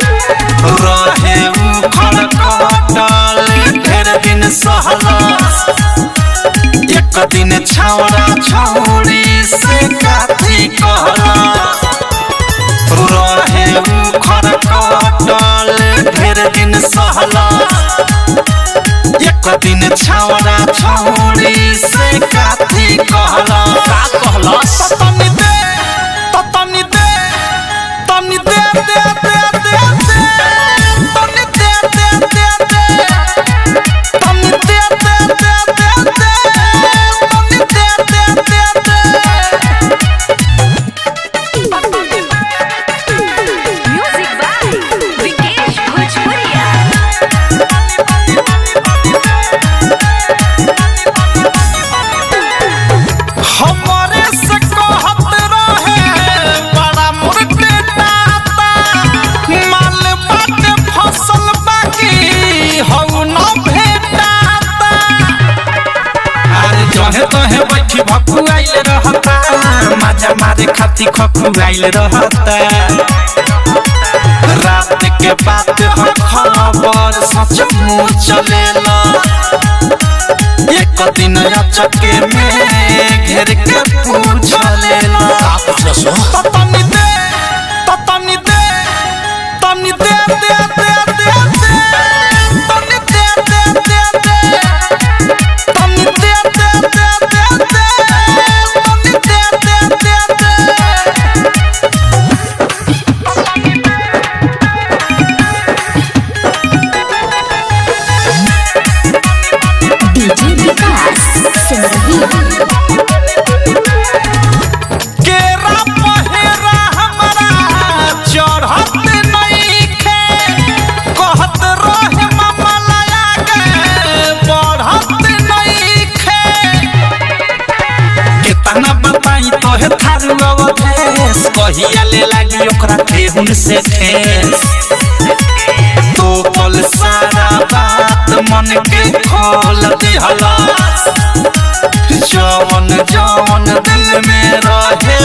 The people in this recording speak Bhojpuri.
रहे उखड़ कटल ढेर दिन सहलस एक दिन छौड़ा छौड़ी से काथी कहलस रहे उखड़ कटल ढेर दिन सहलस एक दिन छौड़ा छौड़ी से काथी कहलस का कहलस तनी दे तनी दे तनी दे दे दे दे तनी दे दे दे दे तनी दे दे दे दे तनी दे दे दे दे म्यूजिक बाय विकेश भोजपुरिया। हमरे से कहत रहे बड़ा मुर्गे नाता माल बाटे फसल बाकी हऊ न भेटाता अरे जहे तहे बैठी भकुआइल रहता मजा मारे खाती खकुआइल रहता रात के बात हम खबर सच मुँह चलेला एक दिन अचके में घेर के पूछ लेला तनी दे तनी दे तनी दे दे दे दे तनी दे दे दे दे तनी दे दे दे दे तनी दे दे दे दे डीजे विकास सिंदगी केरा पहेरा हमरा चढ़त नइखे कहत रहे मामला आगे बढ़त नइखे केतना बताई तोहे थारू अवधेश कहिया ले लागी ओकरा ठेहुन से ठेस तो कल सारा बात मन के खोल दिहलस जवन जवन दिल में रहे